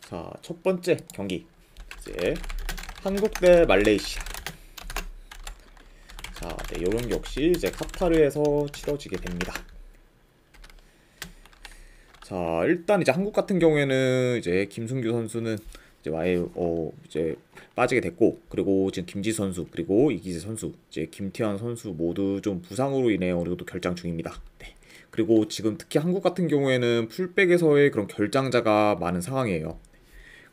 자, 첫 번째 경기 이제 한국 대 말레이시아. 자, 네, 요 경기 역시 이제 카타르에서 치러지게 됩니다. 자, 일단 이제 한국 같은 경우에는 이제 김승규 선수는 이제 아예 이제 빠지게 됐고, 그리고 지금 김지 선수 그리고 이기재 선수, 이제 김태환 선수 모두 좀 부상으로 인해 어느 정도 결장 중입니다. 네. 그리고 지금 특히 한국 같은 경우에는 풀백에서의 그런 결장자가 많은 상황이에요.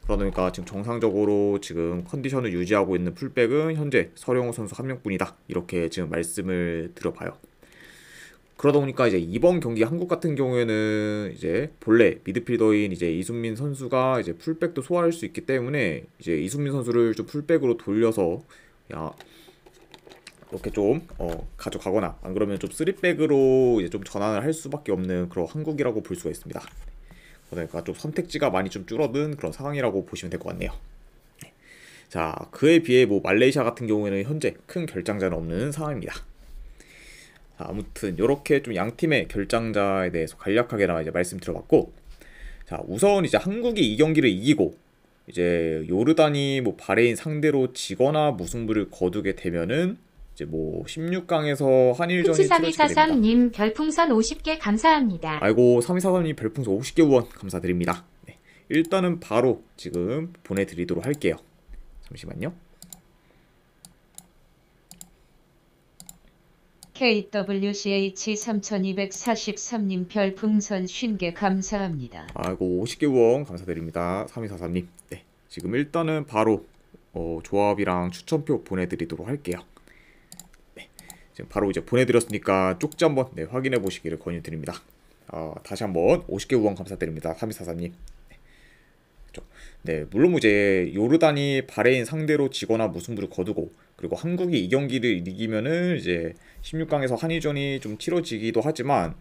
그러니까 지금 정상적으로 지금 컨디션을 유지하고 있는 풀백은 현재 서령우 선수 한 명뿐이다, 이렇게 지금 말씀을 드려봐요. 그러다 보니까 이제 이번 경기 한국 같은 경우에는 이제 본래 미드필더인 이제 이순민 선수가 이제 풀백도 소화할 수 있기 때문에 이제 이순민 선수를 좀 풀백으로 돌려서 야 이렇게 좀 가져가거나, 안 그러면 좀 쓰리백으로 이제 좀 전환을 할 수밖에 없는 그런 한국이라고 볼 수가 있습니다. 그러니까 좀 선택지가 많이 좀 줄어든 그런 상황이라고 보시면 될 것 같네요. 자, 그에 비해 뭐 말레이시아 같은 경우에는 현재 큰 결장자는 없는 상황입니다. 자, 아무튼 이렇게 좀 양 팀의 결장자에 대해서 간략하게 이제 말씀드려봤고, 자, 우선 이제 한국이 이 경기를 이기고 이제 요르단이 뭐 바레인 상대로 지거나 무승부를 거두게 되면은 이제 뭐 16강에서 한일전이 치러지게 됩니다. 3243님 별풍선 50개 감사합니다. 아이고, 3243님 별풍선 50개 후원 감사드립니다. 네, 일단은 바로 지금 보내드리도록 할게요. 잠시만요. KWCH3243님 별풍선 50개 감사합니다. 아이고, 50개 후원 감사드립니다. 3243님. 네, 지금 일단은 바로 조합이랑 추천표 보내드리도록 할게요. 네, 지금 바로 이제 보내드렸으니까 쪽지 한번 확인해 보시기를 권유드립니다. 다시 한번 50개 후원 감사드립니다. 3243님. 네, 물론 이제 요르단이 바레인 상대로 지거나 무승부를 거두고, 그리고 한국이 이 경기를 이기면은 이제 16강에서 한일전이 좀 치러지기도 하지만,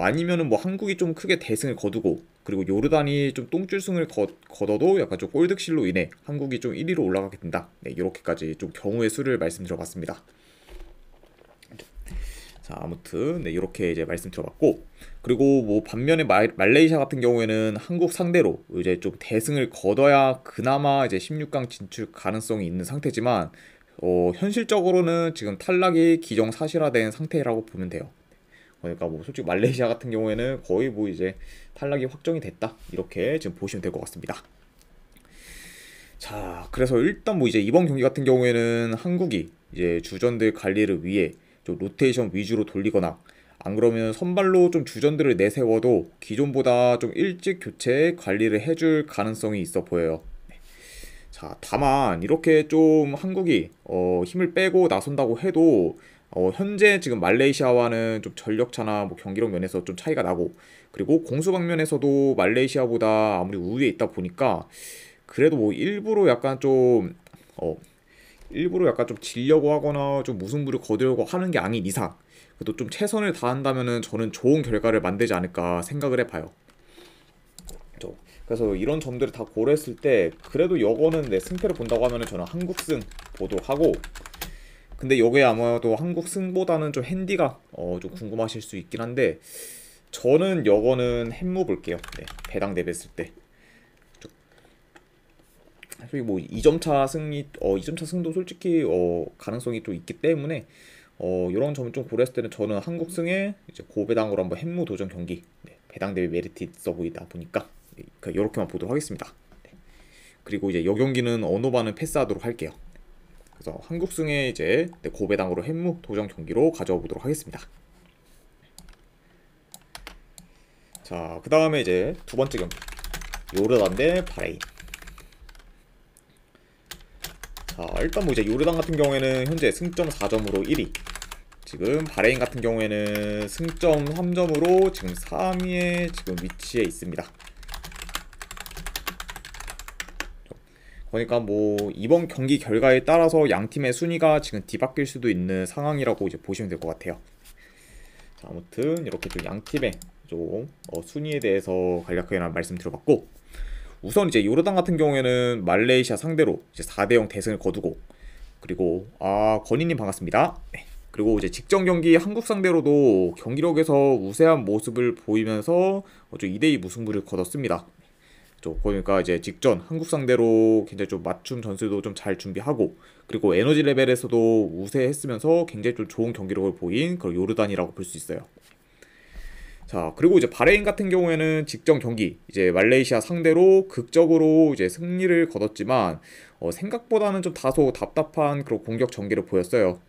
아니면은 뭐 한국이 좀 크게 대승을 거두고, 그리고 요르단이 좀 똥줄승을 거둬도 약간 좀 골득실로 인해 한국이 좀 1위로 올라가게 된다. 네, 이렇게까지 좀 경우의 수를 말씀드려봤습니다. 자, 아무튼 네, 이렇게 이제 말씀드려봤고, 그리고 뭐 반면에 말레이시아 같은 경우에는 한국 상대로 이제 좀 대승을 거둬야 그나마 이제 16강 진출 가능성이 있는 상태지만, 현실적으로는 지금 탈락이 기정사실화된 상태라고 보면 돼요. 그러니까 뭐 솔직히 말레이시아 같은 경우에는 거의 뭐 이제 탈락이 확정이 됐다, 이렇게 지금 보시면 될 것 같습니다. 자, 그래서 일단 뭐 이제 이번 경기 같은 경우에는 한국이 이제 주전들 관리를 위해 좀 로테이션 위주로 돌리거나, 안 그러면 선발로 좀 주전들을 내세워도 기존보다 좀 일찍 교체 관리를 해줄 가능성이 있어 보여요. 자, 다만 이렇게 좀 한국이 힘을 빼고 나선다고 해도 현재 지금 말레이시아와는 좀 전력차나 뭐 경기력 면에서 좀 차이가 나고, 그리고 공수 방면에서도 말레이시아보다 아무리 우위에 있다 보니까 그래도 뭐 일부러 약간 좀 지려고 하거나 좀 무승부를 거두려고 하는 게 아닌 이상, 그래도 좀 최선을 다한다면은 저는 좋은 결과를 만들지 않을까 생각을 해봐요. 그래서 이런 점들을 다 고려했을 때 그래도 여거는 내 승패를 본다고 하면은 저는 한국승 보도록 하고, 근데 여기에 아마도 한국승보다는 좀 핸디가 좀 궁금하실 수 있긴 한데, 저는 여거는 햄무 볼게요. 네, 배당 대비했을 때. 그리고 뭐 2점차 승리, 2점차 승도 솔직히 가능성이 또 있기 때문에 이런 점을 좀 고려했을 때는 저는 한국 승에 이제 고배당으로 한번 햄무 도전 경기, 네, 배당 대비 메리트 있어 보이다 보니까 이렇게만 보도록 하겠습니다. 네. 그리고 이제 여 경기는 언어반은 패스하도록 할게요. 그래서 한국 승에 이제 고배당으로 햄무 도전 경기로 가져와 보도록 하겠습니다. 자, 그 다음에 이제 두 번째 경기, 요르단 대 바레인. 자, 일단 뭐 이제 요르단 같은 경우에는 현재 승점 4점으로 1위, 지금 바레인 같은 경우에는 승점 3점으로 지금 3위에 지금 위치해 있습니다. 그러니까 뭐 이번 경기 결과에 따라서 양 팀의 순위가 지금 뒤바뀔 수도 있는 상황이라고 이제 보시면 될 것 같아요. 자, 아무튼 이렇게 좀 양 팀의 좀 순위에 대해서 간략하게 말씀드려봤고, 우선 이제 요르단 같은 경우에는 말레이시아 상대로 이제 4대0 대승을 거두고, 그리고 건희님 반갑습니다. 네. 그리고 이제 직전 경기 한국 상대로도 경기력에서 우세한 모습을 보이면서 좀 2대2 무승부를 거뒀습니다. 그러니까 이제 직전 한국 상대로 굉장히 좀 맞춤 전술도 좀 잘 준비하고, 그리고 에너지 레벨에서도 우세했으면서 굉장히 좀 좋은 경기력을 보인 그런 요르단이라고 볼 수 있어요. 자, 그리고 이제 바레인 같은 경우에는 직전 경기 이제 말레이시아 상대로 극적으로 이제 승리를 거뒀지만 생각보다는 좀 다소 답답한 그런 공격 전개를 보였어요.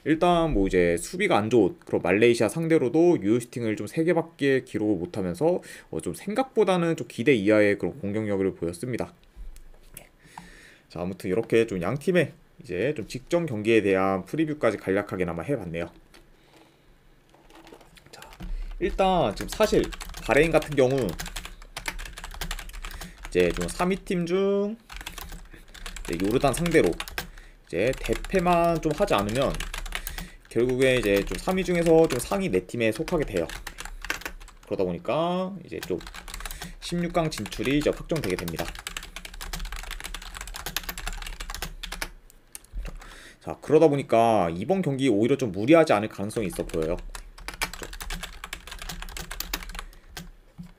일단 뭐 이제 수비가 안 좋은 그런 말레이시아 상대로도 유효슈팅을 좀 3개밖에 기록을 못하면서 좀 생각보다는 좀 기대 이하의 그런 공격력을 보였습니다. 자, 아무튼 이렇게 좀 양 팀의 이제 좀 직전 경기에 대한 프리뷰까지 간략하게나마 해봤네요. 자, 일단 지금 사실 바레인 같은 경우 이제 좀 3위 팀 중 요르단 상대로 이제 대패만 좀 하지 않으면 결국에 이제 좀 3위 중에서 좀 상위 4팀에 속하게 돼요. 그러다 보니까 이제 좀 16강 진출이 이제 확정되게 됩니다. 자, 그러다 보니까 이번 경기 오히려 좀 무리하지 않을 가능성이 있어 보여요.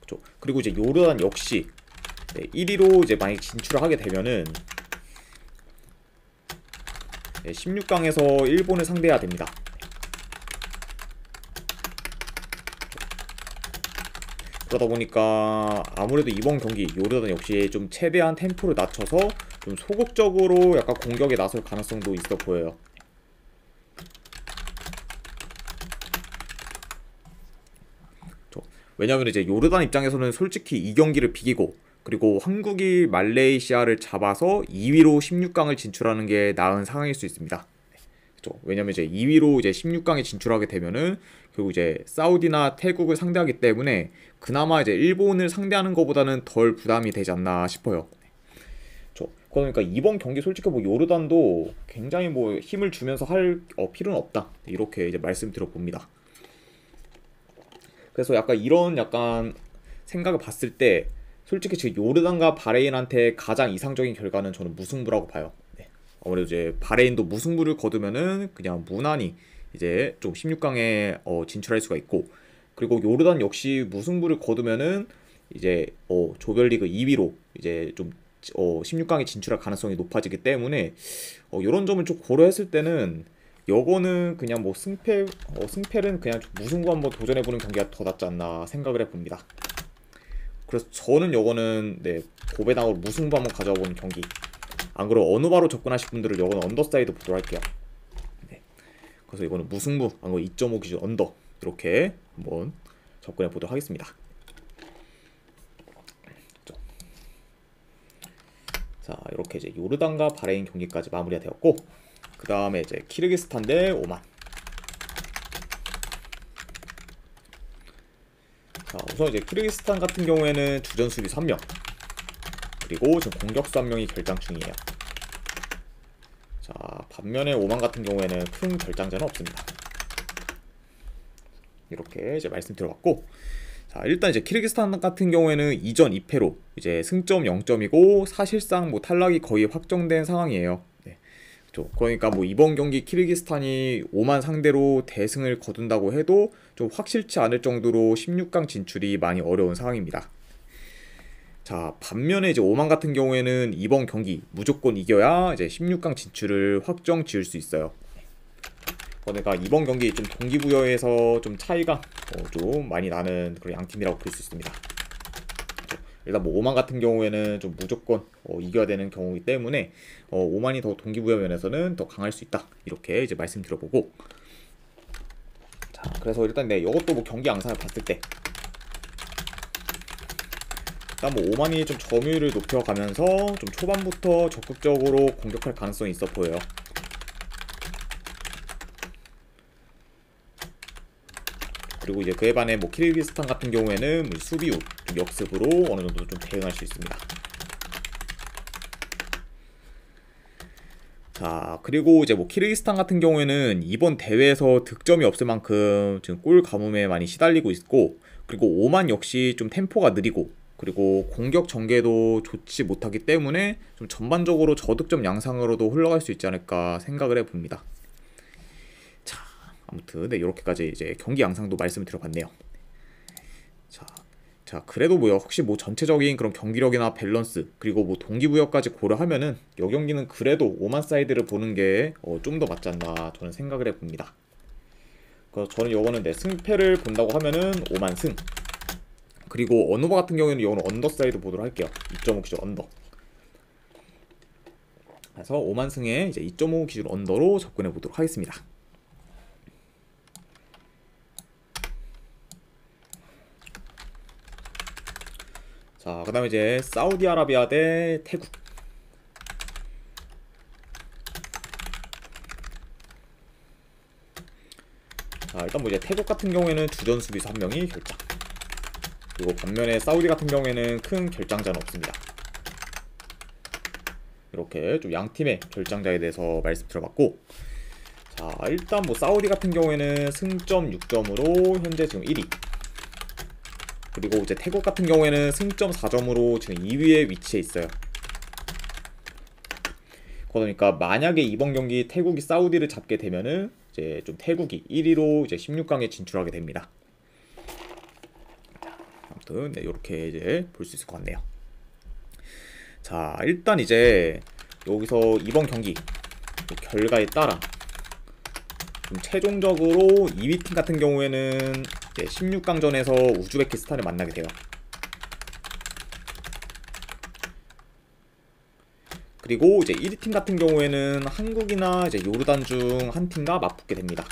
그쵸? 그리고 이제 요르단 역시 1위로 이제 만약 진출을 하게 되면은 16강에서 일본을 상대해야 됩니다. 그러다 보니까 아무래도 이번 경기 요르단 역시 좀 최대한 템포를 낮춰서 좀 소극적으로 약간 공격에 나설 가능성도 있어 보여요. 왜냐하면 이제 요르단 입장에서는 솔직히 이 경기를 비기고, 그리고 한국이 말레이시아를 잡아서 2위로 16강을 진출하는 게 나은 상황일 수 있습니다. 왜냐면 이제 2위로 이제 16강에 진출하게 되면은 결국 이제 사우디나 태국을 상대하기 때문에 그나마 이제 일본을 상대하는 것보다는 덜 부담이 되지 않나 싶어요. 그러니까 이번 경기 솔직히 뭐 요르단도 굉장히 뭐 힘을 주면서 할 필요는 없다, 이렇게 이제 말씀드려 봅니다. 그래서 약간 이런 약간 생각을 봤을 때 솔직히 지금 요르단과 바레인한테 가장 이상적인 결과는 저는 무승부라고 봐요. 아무래도 이제 바레인도 무승부를 거두면은 그냥 무난히 이제 좀 16강에 진출할 수가 있고, 그리고 요르단 역시 무승부를 거두면은 이제 조별리그 2위로 이제 좀 16강에 진출할 가능성이 높아지기 때문에 이런 점을 좀 고려했을 때는 요거는 그냥 뭐 승패는 그냥 좀 무승부 한번 도전해보는 경기가 더 낫지 않나 생각을 해봅니다. 그래서 저는 요거는 고배당으로 무승부 한번 가져와보는 경기, 안 그러면 어느바로 접근하실 분들은 요거는 언더사이드 보도록 할게요. 그래서 이거는 무승부, 안 그러면 2.5 기준 언더, 이렇게 한번 접근해 보도록 하겠습니다. 자, 이렇게 이제 요르단과 바레인 경기까지 마무리가 되었고, 그 다음에 이제 키르기스탄 대 오만. 자, 우선 이제 키르기스탄 같은 경우에는 주전 수비 3명, 그리고 지금 공격수 1명이 결장 중이에요. 자, 반면에 오만 같은 경우에는 큰 결장자는 없습니다. 이렇게 이제 말씀드려봤고, 자, 일단 이제 키르기스탄 같은 경우에는 이전 2패로 이제 승점 0점이고 사실상 뭐 탈락이 거의 확정된 상황이에요. 그러니까 뭐 이번 경기 키르기스탄이 오만 상대로 대승을 거둔다고 해도 좀 확실치 않을 정도로 16강 진출이 많이 어려운 상황입니다. 자, 반면에 이제 오만 같은 경우에는 이번 경기 무조건 이겨야 이제 16강 진출을 확정 지을 수 있어요. 그러니까 이번 경기 좀 동기부여에서 좀 차이가 좀 많이 나는 그런 양팀이라고 볼 수 있습니다. 일단 뭐 오만 같은 경우에는 좀 무조건 이겨야 되는 경우이기 때문에 오만이 더 동기부여 면에서는 더 강할 수 있다, 이렇게 이제 말씀드려보고, 자, 그래서 일단 이것도 뭐 경기 양상을 봤을 때 일단 뭐 오만이 좀 점유율을 높여가면서 좀 초반부터 적극적으로 공격할 가능성이 있어 보여요. 그리고 이제 그에 반해 뭐 키르기스탄 같은 경우에는 뭐 수비 좀 역습으로 어느 정도 좀 대응할 수 있습니다. 자, 그리고 이제 뭐 키르기스탄 같은 경우에는 이번 대회에서 득점이 없을 만큼 지금 골 가뭄에 많이 시달리고 있고, 그리고 오만 역시 좀 템포가 느리고, 그리고 공격 전개도 좋지 못하기 때문에 좀 전반적으로 저득점 양상으로도 흘러갈 수 있지 않을까 생각을 해봅니다. 아무튼 이렇게까지 이제 경기 양상도 말씀을 드려봤네요. 자, 자, 그래도 뭐요, 혹시 뭐 전체적인 그런 경기력이나 밸런스 그리고 뭐 동기부여까지 고려하면은 이 경기는 그래도 오만 사이드를 보는 게 좀 더 맞지 않나 저는 생각을 해봅니다. 그래서 저는 요거는 내 승패를 본다고 하면은 오만 승, 그리고 언어버 같은 경우에는 요거는 언더 사이드 보도록 할게요. 2.5 기준 언더. 그래서 오만 승에 이제 2.5 기준 언더로 접근해 보도록 하겠습니다. 자, 그 다음에 이제 사우디아라비아 대 태국. 자, 일단 뭐 이제 태국 같은 경우에는 주전 수비수 한 명이 결장, 그리고 반면에 사우디 같은 경우에는 큰 결장자는 없습니다. 이렇게 좀 양 팀의 결장자에 대해서 말씀드려봤고, 자, 일단 뭐 사우디 같은 경우에는 승점 6점으로 현재 지금 1위, 그리고 이제 태국 같은 경우에는 승점 4점으로 지금 2위에 위치해 있어요. 그러니까 만약에 이번 경기 태국이 사우디를 잡게 되면은 이제 좀 태국이 1위로 이제 16강에 진출하게 됩니다. 아무튼 네, 이렇게 이제 볼 수 있을 것 같네요. 자, 일단 이제 여기서 이번 경기 결과에 따라 좀 최종적으로 2위 팀 같은 경우에는 이제 16강전에서 우즈베키스탄을 만나게 돼요. 그리고 이제 1위 팀 같은 경우에는 한국이나 이제 요르단 중 한 팀과 맞붙게 됩니다.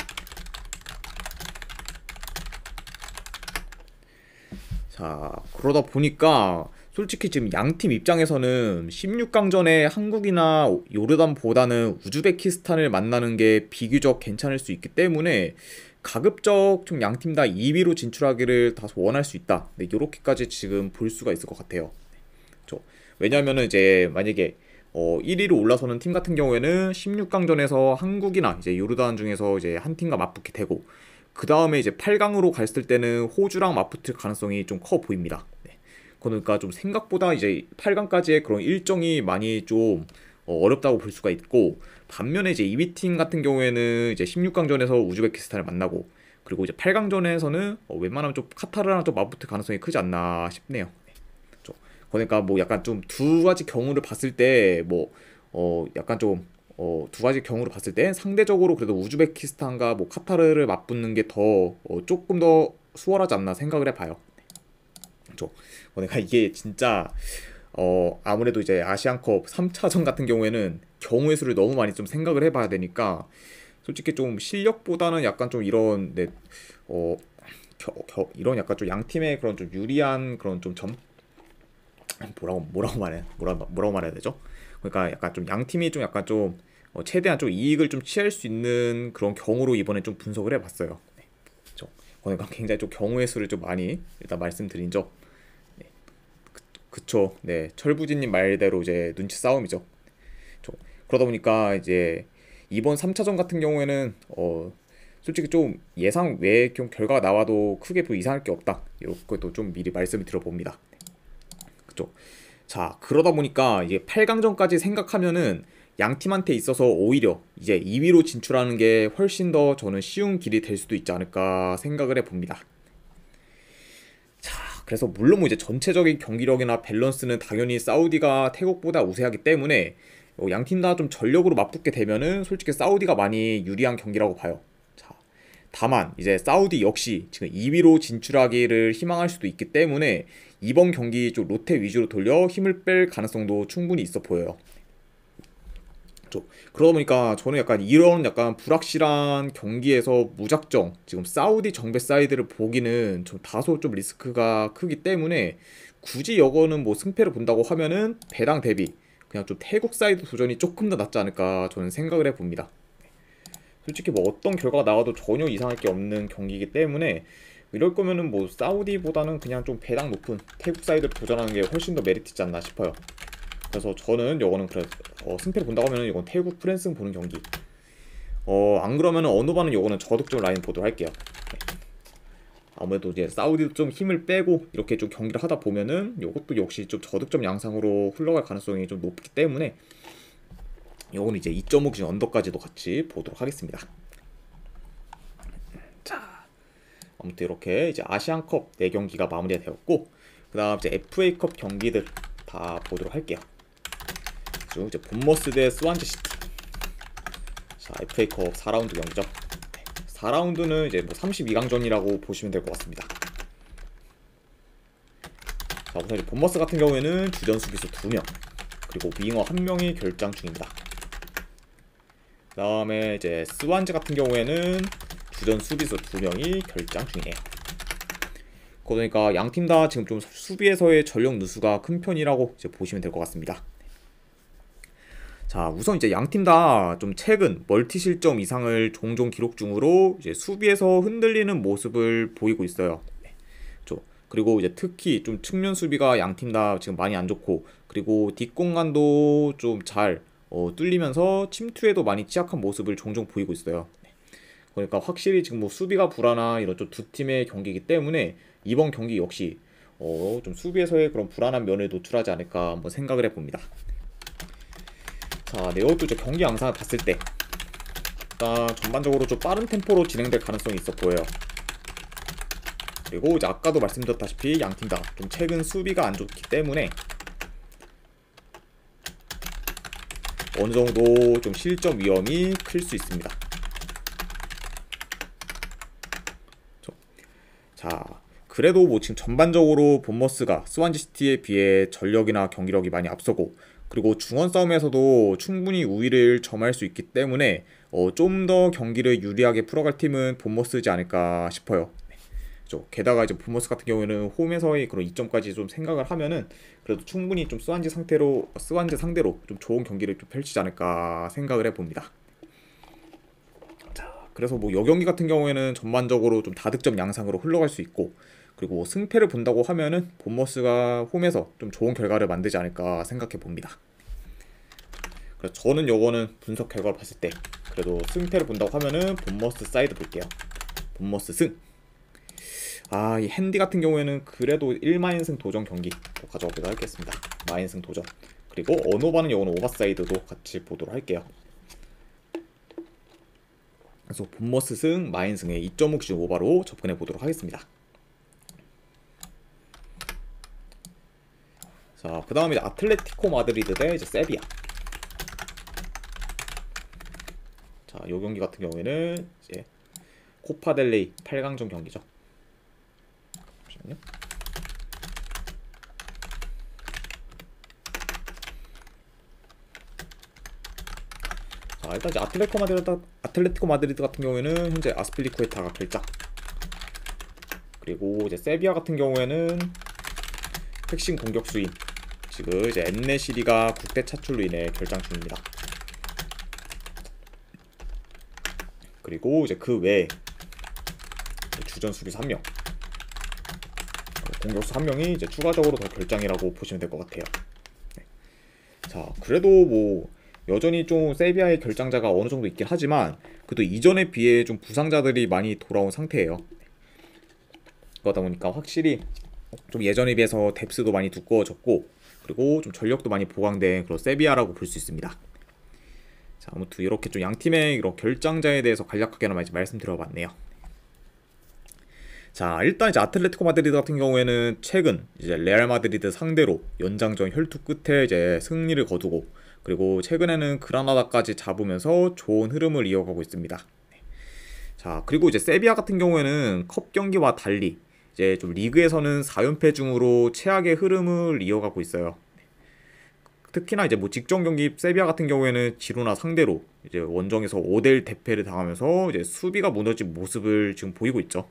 자, 그러다 보니까 솔직히 지금 양팀 입장에서는 16강전에 한국이나 요르단보다는 우즈베키스탄을 만나는 게 비교적 괜찮을 수 있기 때문에 가급적 좀 양팀 다 2위로 진출하기를 다소 원할 수 있다. 네, 이렇게까지 지금 볼 수가 있을 것 같아요. 왜냐면은 이제 만약에 1위로 올라서는 팀 같은 경우에는 16강전에서 한국이나 이제 요르단 중에서 이제 한 팀과 맞붙게 되고, 그 다음에 이제 8강으로 갔을 때는 호주랑 맞붙을 가능성이 좀 커 보입니다. 네. 그러니까 좀 생각보다 이제 8강까지의 그런 일정이 많이 좀 어렵다고 볼 수가 있고, 반면에 이제 2위 팀 같은 경우에는 이제 16강전에서 우즈베키스탄을 만나고, 그리고 이제 8강전에서는 웬만하면 좀 카타르랑 좀 맞붙을 가능성이 크지 않나 싶네요. 그러니까 뭐 약간 좀 두 가지 경우를 봤을 때 뭐 약간 좀 두 가지 경우를 봤을 때 상대적으로 그래도 우즈베키스탄과 뭐 카타르를 맞붙는 게 더 조금 더 수월하지 않나 생각을 해봐요. 그렇죠. 그러니까 이게 진짜 아무래도 이제 아시안컵 3차전 같은 경우에는 경우의 수를 너무 많이 좀 생각을 해봐야 되니까 솔직히 좀 실력보다는 약간 좀 이런 이런 약간 좀 양 팀의 그런 좀 유리한 그런 좀 뭐라고 말해야 되죠? 그러니까 약간 좀 양 팀이 좀 약간 좀 최대한 좀 이익을 좀 취할 수 있는 그런 경우로 이번에 좀 분석을 해봤어요. 네, 그렇죠. 그러니까 굉장히 좀 경우의 수를 좀 많이 일단 말씀드린 점. 네, 그쵸. 네, 철부지님 말대로 이제 눈치 싸움이죠. 그쵸. 그러다 보니까 이제 이번 3차전 같은 경우에는 솔직히 좀 예상 외의 결과가 나와도 크게 뭐 이상할 게 없다. 이것도 좀 미리 말씀을 드려봅니다. 그죠? 자, 그러다 보니까 이제 8강전까지 생각하면은 양 팀한테 있어서 오히려 이제 2위로 진출하는 게 훨씬 더 저는 쉬운 길이 될 수도 있지 않을까 생각을 해봅니다. 자, 그래서 물론 뭐 이제 전체적인 경기력이나 밸런스는 당연히 사우디가 태국보다 우세하기 때문에 양 팀 다 좀 전력으로 맞붙게 되면은 솔직히 사우디가 많이 유리한 경기라고 봐요. 자, 다만 이제 사우디 역시 지금 2위로 진출하기를 희망할 수도 있기 때문에 이번 경기 좀 롯데 위주로 돌려 힘을 뺄 가능성도 충분히 있어 보여요. 그러다 보니까 저는 약간 이런 약간 불확실한 경기에서 무작정 지금 사우디 정배 사이드를 보기는 좀 다소 좀 리스크가 크기 때문에 굳이 이거는 뭐 승패를 본다고 하면은 배당 대비 그냥 좀 태국 사이드 도전이 조금 더 낫지 않을까 저는 생각을 해봅니다. 솔직히 뭐 어떤 결과가 나와도 전혀 이상할 게 없는 경기이기 때문에 이럴 거면은 뭐 사우디보다는 그냥 좀 배당 높은 태국 사이드를 도전하는 게 훨씬 더 메리트 있지 않나 싶어요. 그래서 저는 이거는 그래 승패를 본다고 하면은 이건 태국 프랜스 보는 경기. 안 그러면은 언어반은 이거는 저득점 라인 보도록 할게요. 네. 아무래도 이제 사우디도 좀 힘을 빼고 이렇게 좀 경기를 하다 보면은 이것도 역시 좀 저득점 양상으로 흘러갈 가능성이 좀 높기 때문에 이거는 이제 2.5 기준 언더까지도 같이 보도록 하겠습니다. 자, 아무튼 이렇게 이제 아시안컵 4경기가 마무리가 되었고, 그다음 이제 FA컵 경기들 다 보도록 할게요. 쭉 이제 본머스 대 스완지 시티. 자, FA컵 4라운드 경기죠. 4라운드는 이제 뭐 32강전이라고 보시면 될 것 같습니다. 자, 우선 이제 본머스 같은 경우에는 주전 수비수 2명, 그리고 윙어 1명이 결장 중입니다. 그 다음에 이제 스완지 같은 경우에는 주전 수비수 2명이 결장 중이에요. 그러니까 양 팀 다 지금 좀 수비에서의 전력 누수가 큰 편이라고 이제 보시면 될 것 같습니다. 자, 우선 이제 양 팀 다 좀 최근 멀티 실점 이상을 종종 기록 중으로 이제 수비에서 흔들리는 모습을 보이고 있어요. 그리고 이제 특히 좀 측면 수비가 양 팀 다 지금 많이 안 좋고, 그리고 뒷공간도 좀 잘 뚫리면서 침투에도 많이 취약한 모습을 종종 보이고 있어요. 그러니까 확실히 지금 뭐 수비가 불안한 이런 좀 두 팀의 경기이기 때문에 이번 경기 역시 좀 수비에서의 그런 불안한 면을 노출하지 않을까 한번 생각을 해봅니다. 자, 이것도 이제 경기 양상을 봤을 때 일단 전반적으로 좀 빠른 템포로 진행될 가능성이 있어 보여요. 그리고 이제 아까도 말씀드렸다시피 양 팀 다 좀 최근 수비가 안 좋기 때문에 어느 정도 좀 실점 위험이 클 수 있습니다. 자, 그래도 뭐 지금 전반적으로 본머스가 스완지 시티에 비해 전력이나 경기력이 많이 앞서고, 그리고 중원 싸움에서도 충분히 우위를 점할 수 있기 때문에 좀 더 경기를 유리하게 풀어갈 팀은 본머스지 않을까 싶어요. 게다가 이제 본머스 같은 경우에는 홈에서의 그런 이점까지 좀 생각을 하면은 그래도 충분히 좀 스완지 상대로 좀 좋은 경기를 좀 펼치지 않을까 생각을 해봅니다. 자, 그래서 뭐 여 경기 같은 경우에는 전반적으로 좀 다득점 양상으로 흘러갈 수 있고, 그리고 뭐 승패를 본다고 하면은 본머스가 홈에서 좀 좋은 결과를 만들지 않을까 생각해 봅니다. 그래서 저는 요거는 분석 결과를 봤을 때 그래도 승패를 본다고 하면은 본머스 사이드 볼게요. 본머스 승. 이 핸디 같은 경우에는 그래도 1마인승 도전 경기 가져오기도 하겠습니다. 마인승 도전. 그리고 언오바는 요거는 오버사이드도 같이 보도록 할게요. 그래서 본머스 승, 마인승에 2.5 기준 오바로 접근해 보도록 하겠습니다. 자, 그 다음에 아틀레티코 마드리드 대 이제 세비야. 자, 요 경기 같은 경우에는 이제 코파델레이 8강전 경기죠. 잠시만요. 자, 일단 이제 아틀레티코 마드리드 같은 경우에는 현재 아스필리쿠에타가 결장. 그리고 이제 세비야 같은 경우에는 핵심 공격수인 지금 이제 엔네시리가 국대 차출로 인해 결장 중입니다. 그리고 이제 그 외에 주전 수비수 1명, 공격수 1명이 이제 추가적으로 더 결장이라고 보시면 될 것 같아요. 네. 자, 그래도 뭐 여전히 좀 세비야의 결장자가 어느 정도 있긴 하지만 그래도 이전에 비해 좀 부상자들이 많이 돌아온 상태예요. 그러다 보니까 확실히 좀 예전에 비해서 뎁스도 많이 두꺼워졌고, 그리고 좀 전력도 많이 보강된 그런 세비야라고 볼 수 있습니다. 자, 아무튼 이렇게 좀 양 팀의 이런 결장자에 대해서 간략하게나마 이제 말씀드려봤네요. 자, 일단 이제 아틀레티코 마드리드 같은 경우에는 최근 이제 레알 마드리드 상대로 연장전 혈투 끝에 이제 승리를 거두고, 그리고 최근에는 그라나다까지 잡으면서 좋은 흐름을 이어가고 있습니다. 자, 그리고 이제 세비야 같은 경우에는 컵 경기와 달리 이제 좀 리그에서는 4연패 중으로 최악의 흐름을 이어가고 있어요. 특히나 이제 뭐 직전 경기 세비야 같은 경우에는 지로나 상대로 이제 원정에서 5대1 대패를 당하면서 이제 수비가 무너진 모습을 지금 보이고 있죠.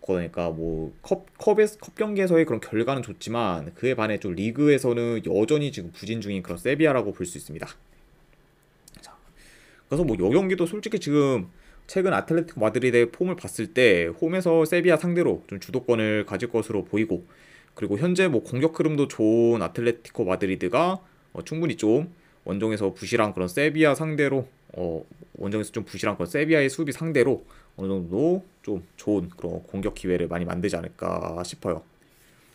그러니까 뭐 컵 경기에서의 그런 결과는 좋지만 그에 반해 좀 리그에서는 여전히 지금 부진 중인 그런 세비야라고 볼 수 있습니다. 자, 그래서 뭐 요 경기도 솔직히 지금 최근 아틀레티코 마드리드의 폼을 봤을 때 홈에서 세비야 상대로 좀 주도권을 가질 것으로 보이고, 그리고 현재 뭐 공격 흐름도 좋은 아틀레티코 마드리드가 충분히 좀 원정에서 부실한 그런 세비야 상대로 원정에서 좀 부실한 그런 세비야의 수비 상대로 어느 정도 좀 좋은 그런 공격 기회를 많이 만들지 않을까 싶어요.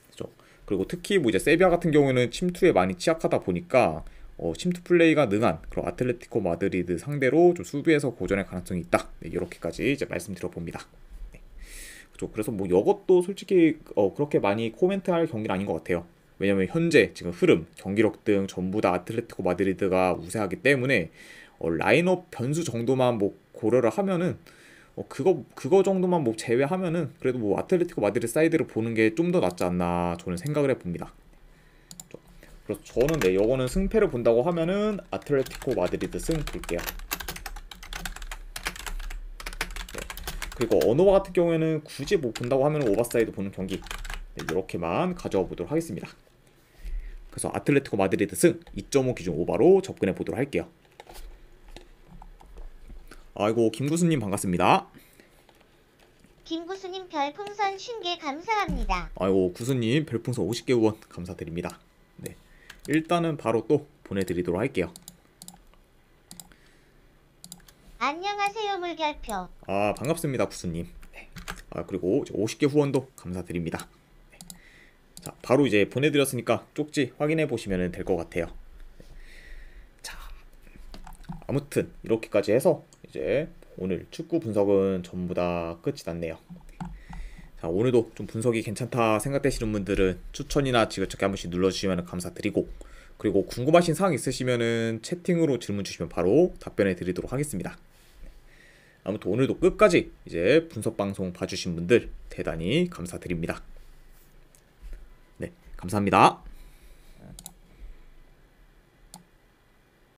그렇죠? 그리고 특히 뭐 이제 세비야 같은 경우에는 침투에 많이 취약하다 보니까 침투 플레이가 능한 그런 아틀레티코 마드리드 상대로 좀 수비에서 고전의 가능성이 있다. 네, 이렇게까지 이제 말씀드려 봅니다. 네. 그죠? 그래서 뭐 이것도 솔직히 그렇게 많이 코멘트할 경기는 아닌 것 같아요. 왜냐면 현재 지금 흐름, 경기력 등 전부 다 아틀레티코 마드리드가 우세하기 때문에 라인업 변수 정도만 뭐 고려를 하면은 그거 정도만 뭐 제외하면은 그래도 뭐 아틀레티코 마드리드 사이드를 보는 게 좀 더 낫지 않나 저는 생각을 해봅니다. 그래서 저는 네, 요거는 승패를 본다고 하면은 아틀레티코 마드리드 승 볼게요. 네. 그리고 언어와 같은 경우에는 굳이 뭐 본다고 하면 오버사이드 보는 경기 네, 이렇게만 가져와 보도록 하겠습니다. 그래서 아틀레티코 마드리드 승 2.5 기준 오버로 접근해 보도록 할게요. 아이고 김구수님 반갑습니다. 김구수님 별풍선 50개 감사합니다. 아이고 구수님 별풍선 50개 후원 감사드립니다. 네, 일단은 바로 또 보내드리도록 할게요. 안녕하세요 물결표. 아 반갑습니다 구수님. 네. 그리고 50개 후원도 감사드립니다. 네. 자 바로 이제 보내드렸으니까 쪽지 확인해 보시면 될 것 같아요. 네. 자 아무튼 이렇게까지 해서 이제 오늘 축구 분석은 전부 다 끝이 났네요. 자 오늘도 좀 분석이 괜찮다 생각되시는 분들은 추천이나 지그저기 한 번씩 눌러주시면 감사드리고, 그리고 궁금하신 사항 있으시면은 채팅으로 질문 주시면 바로 답변해 드리도록 하겠습니다. 아무튼 오늘도 끝까지 이제 분석 방송 봐주신 분들 대단히 감사드립니다. 네, 감사합니다.